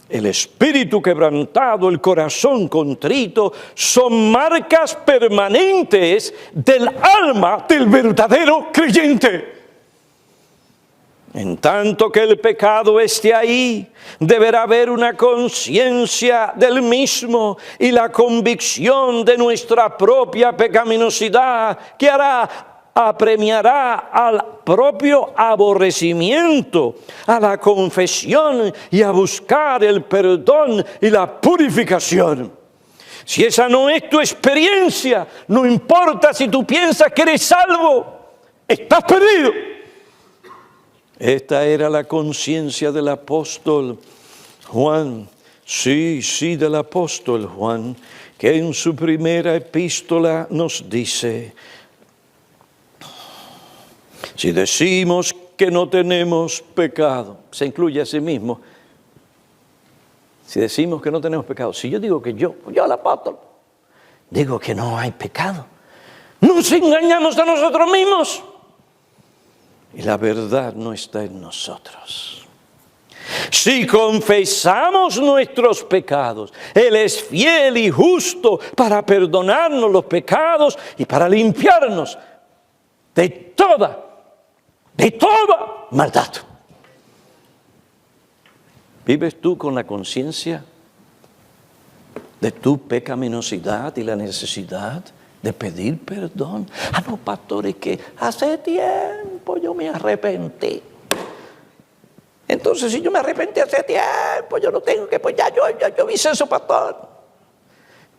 El espíritu quebrantado, el corazón contrito, son marcas permanentes del alma del verdadero creyente. En tanto que el pecado esté ahí, deberá haber una conciencia del mismo y la convicción de nuestra propia pecaminosidad que apremiará al propio aborrecimiento, a la confesión y a buscar el perdón y la purificación. Si esa no es tu experiencia, no importa si tú piensas que eres salvo, estás perdido. Esta era la conciencia del apóstol Juan, sí, del apóstol Juan, que en su primera epístola nos dice, si decimos que no tenemos pecado, se incluye a sí mismo, si decimos que no tenemos pecado, si yo digo que yo el apóstol, digo que no hay pecado, nos engañamos a nosotros mismos. Y la verdad no está en nosotros. Si confesamos nuestros pecados, Él es fiel y justo para perdonarnos los pecados y para limpiarnos de toda maldad. ¿Vives tú con la conciencia de tu pecaminosidad y la necesidad de pedir perdón? No, pastor, es que hace tiempo yo me arrepentí. Entonces, si yo me arrepentí hace tiempo, yo no tengo que, pues ya yo hice eso, pastor.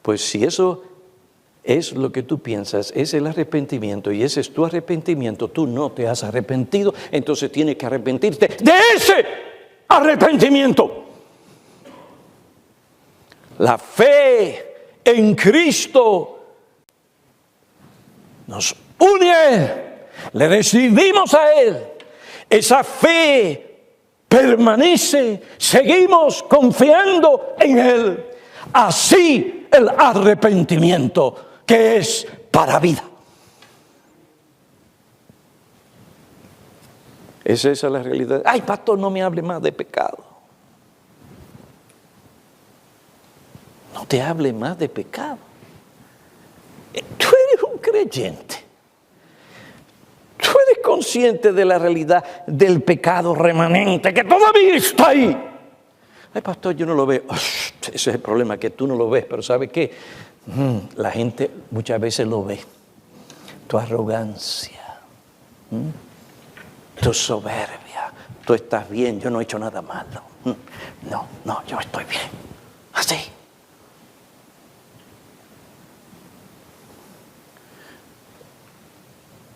Pues si eso es lo que tú piensas, es el arrepentimiento, y ese es tu arrepentimiento, tú no te has arrepentido, entonces tienes que arrepentirte de ese arrepentimiento. La fe en Cristo nos une a Él, le recibimos a Él, esa fe permanece, seguimos confiando en Él. Así el arrepentimiento, que es para vida. ¿Es esa la realidad? Ay, pastor, no me hable más de pecado. No te hable más de pecado. Tú eres un creyente. Tú eres consciente de la realidad del pecado remanente que todavía está ahí. Ay, pastor, yo no lo veo. Ese es el problema, que tú no lo ves. Pero ¿sabe qué? La gente muchas veces lo ve. Tu arrogancia, tu soberbia. Tú estás bien, yo no he hecho nada malo. No, yo estoy bien. Así.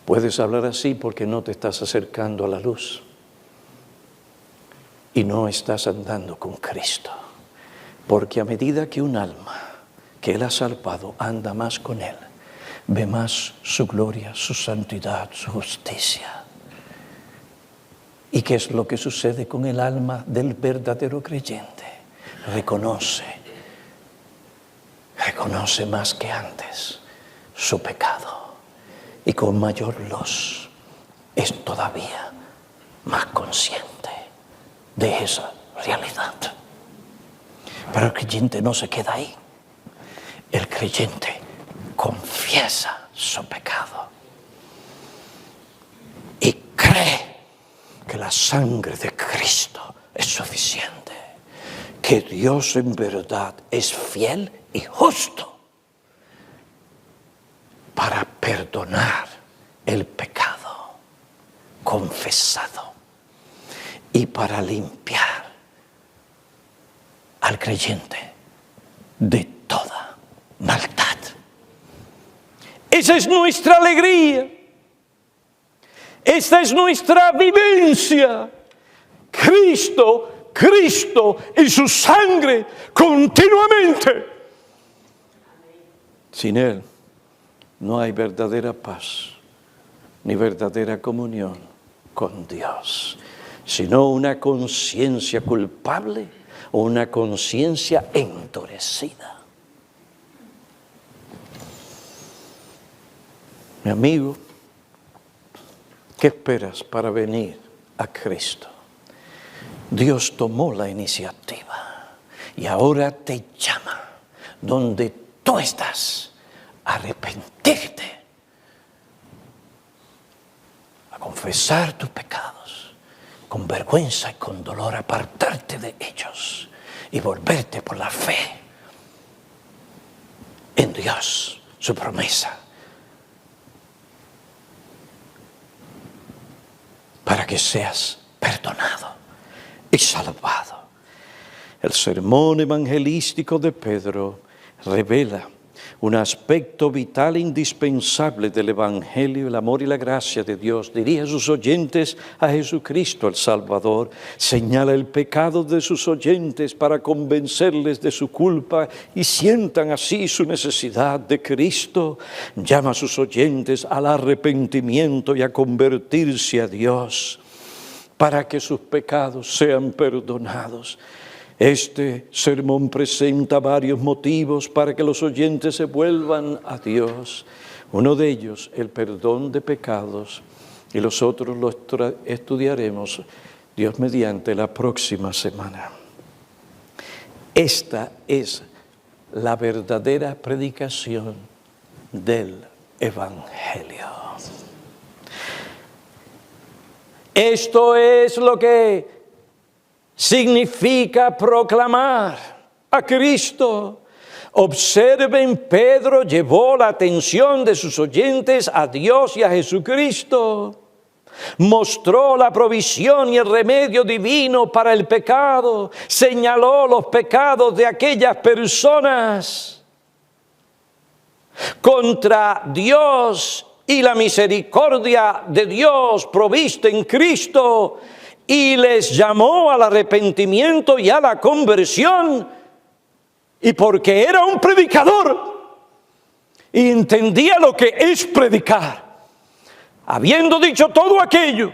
Puedes hablar así porque no te estás acercando a la luz y no estás andando con Cristo. Porque a medida que un alma que Él ha salvado anda más con Él, ve más su gloria, su santidad, su justicia. ¿Y qué es lo que sucede con el alma del verdadero creyente? Reconoce más que antes su pecado. Y con mayor luz es todavía más consciente de esa realidad. Pero el creyente no se queda ahí. El creyente confiesa su pecado y cree que la sangre de Cristo es suficiente, que Dios en verdad es fiel y justo para perdonar el pecado confesado y para limpiar al creyente de toda maldad. Esa es nuestra alegría. Esta es nuestra vivencia. Cristo y su sangre continuamente. Sin Él no hay verdadera paz ni verdadera comunión con Dios, sino una conciencia culpable o una conciencia endurecida. Mi amigo, ¿qué esperas para venir a Cristo? Dios tomó la iniciativa y ahora te llama donde tú estás a arrepentirte, a confesar tus pecados, con vergüenza y con dolor apartarte de ellos y volverte por la fe en Dios, su promesa, para que seas perdonado y salvado. El sermón evangelístico de Pedro revela un aspecto vital e indispensable del Evangelio, el amor y la gracia de Dios. Dirige a sus oyentes a Jesucristo el Salvador. Señala el pecado de sus oyentes para convencerles de su culpa y sientan así su necesidad de Cristo. Llama a sus oyentes al arrepentimiento y a convertirse a Dios para que sus pecados sean perdonados. Este sermón presenta varios motivos para que los oyentes se vuelvan a Dios. Uno de ellos, el perdón de pecados, y los otros los estudiaremos, Dios mediante, la próxima semana. Esta es la verdadera predicación del Evangelio. Esto es lo que significa proclamar a Cristo. Observen, Pedro llevó la atención de sus oyentes a Dios y a Jesucristo. Mostró la provisión y el remedio divino para el pecado. Señaló los pecados de aquellas personas contra Dios y la misericordia de Dios provista en Cristo, y les llamó al arrepentimiento y a la conversión. Y porque era un predicador y entendía lo que es predicar, habiendo dicho todo aquello,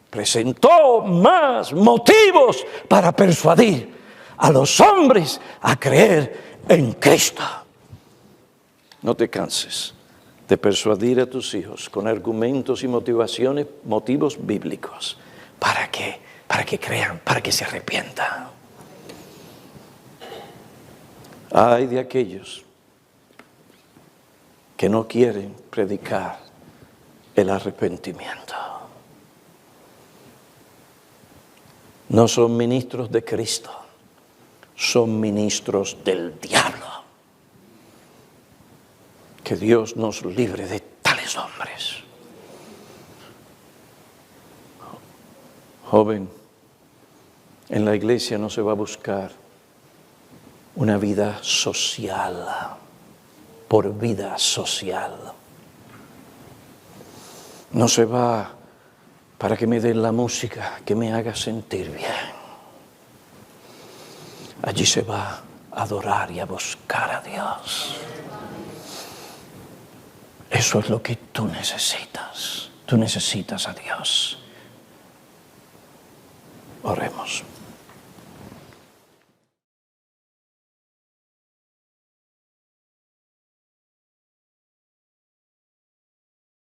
presentó más motivos para persuadir a los hombres a creer en Cristo. No te canses de persuadir a tus hijos con argumentos y motivos bíblicos, para que crean, para que se arrepientan. Ay de aquellos que no quieren predicar el arrepentimiento. No son ministros de Cristo, son ministros del diablo. Que Dios nos libre de tales hombres. Joven, en la iglesia no se va a buscar una vida social, por vida social. No se va para que me den la música que me haga sentir bien. Allí se va a adorar y a buscar a Dios. Eso es lo que tú necesitas. Tú necesitas a Dios. Oremos.